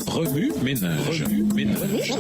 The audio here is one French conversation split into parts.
Remue ménage. Remue ménage.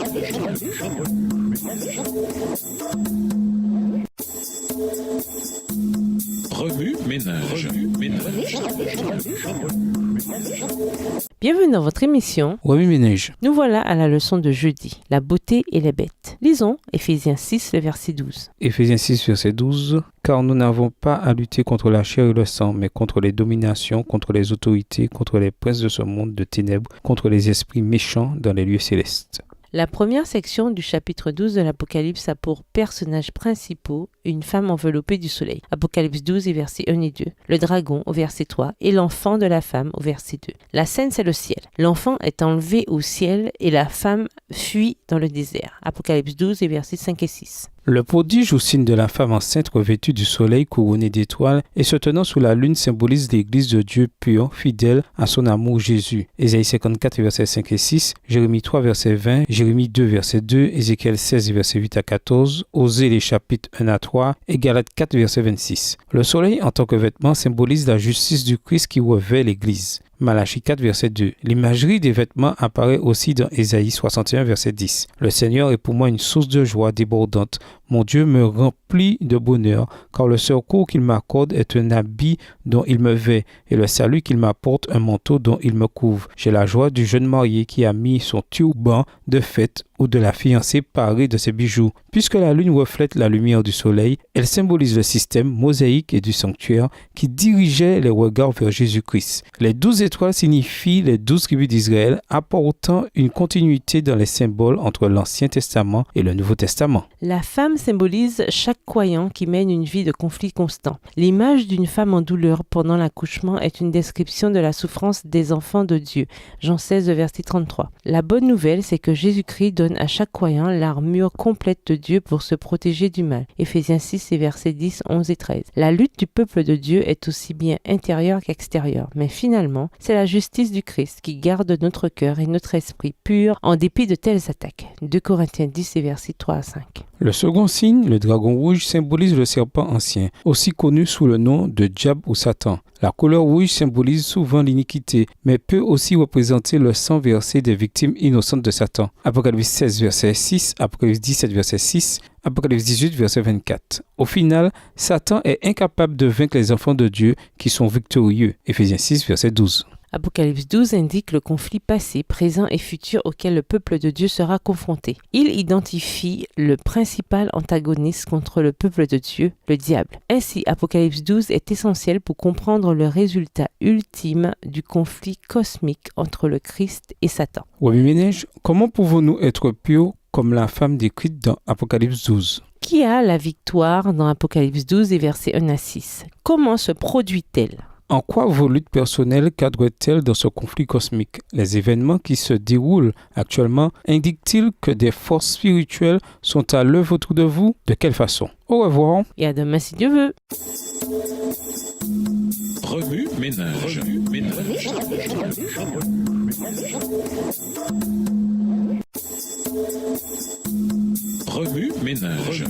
Bienvenue dans votre émission. Remue ménage. Nous voilà à la leçon de jeudi, la beauté et les bêtes. Lisons Éphésiens 6, le verset 12. Éphésiens 6, verset 12. Car nous n'avons pas à lutter contre la chair et le sang, mais contre les dominations, contre les autorités, contre les princes de ce monde de ténèbres, contre les esprits méchants dans les lieux célestes. La première section du chapitre 12 de l'Apocalypse a pour personnages principaux une femme enveloppée du soleil. Apocalypse 12 et versets 1 et 2. Le dragon au verset 3 et l'enfant de la femme au verset 2. La scène, c'est le ciel. L'enfant est enlevé au ciel et la femme fuit dans le désert. Apocalypse 12 et versets 5 et 6. Le prodige ou signe de la femme enceinte revêtue du soleil couronnée d'étoiles et se tenant sous la lune symbolise l'Église de Dieu pure, fidèle à son amour Jésus. Ésaïe 54, versets 5 et 6, Jérémie 3, verset 20, Jérémie 2, verset 2, Ézéchiel 16, verset 8 à 14, Osée les chapitres 1 à 3 et Galates 4, verset 26. Le soleil en tant que vêtement symbolise la justice du Christ qui revêt l'Église. Malachie 4, verset 2. L'imagerie des vêtements apparaît aussi dans Ésaïe 61, verset 10. Le Seigneur est pour moi une source de joie débordante. Mon Dieu me remplit de bonheur, car le secours qu'il m'accorde est un habit dont il me vêt, et le salut qu'il m'apporte un manteau dont il me couvre. J'ai la joie du jeune marié qui a mis son turban de fête ou de la fiancée parée de ses bijoux. Puisque la lune reflète la lumière du soleil, elle symbolise le système mosaïque et du sanctuaire qui dirigeait les regards vers Jésus-Christ. Les 12 étoiles signifient les 12 tribus d'Israël, apportant une continuité dans les symboles entre l'Ancien Testament et le Nouveau Testament. La femme symbolise chaque croyant qui mène une vie de conflit constant. L'image d'une femme en douleur pendant l'accouchement est une description de la souffrance des enfants de Dieu. Jean 16, verset 33. La bonne nouvelle, c'est que Jésus-Christ donne à chaque croyant l'armure complète de Dieu pour se protéger du mal. Éphésiens 6 et versets 10, 11 et 13. La lutte du peuple de Dieu est aussi bien intérieure qu'extérieure, mais finalement, c'est la justice du Christ qui garde notre cœur et notre esprit purs en dépit de telles attaques. 2 Corinthiens 10 et versets 3 à 5. Le second signe, le dragon rouge, symbolise le serpent ancien, aussi connu sous le nom de diable ou Satan. La couleur rouge symbolise souvent l'iniquité, mais peut aussi représenter le sang versé des victimes innocentes de Satan. Apocalypse 16, verset 6, Apocalypse 17, verset 6, Apocalypse 18, verset 24. Au final, Satan est incapable de vaincre les enfants de Dieu qui sont victorieux. Éphésiens 6, verset 12. Apocalypse 12 indique le conflit passé, présent et futur auquel le peuple de Dieu sera confronté. Il identifie le principal antagoniste contre le peuple de Dieu, le diable. Ainsi, Apocalypse 12 est essentiel pour comprendre le résultat ultime du conflit cosmique entre le Christ et Satan. Remue ménage, comment pouvons-nous être purs comme la femme décrite dans Apocalypse 12? Qui a la victoire dans Apocalypse 12 et versets 1 à 6? Comment se produit-elle? En quoi vos luttes personnelles cadrent-elles dans ce conflit cosmique? Les événements qui se déroulent actuellement indiquent-ils que des forces spirituelles sont à l'œuvre autour de vous? De quelle façon? Au revoir. Et à demain si Dieu veut. Remue ménage. Remue ménage.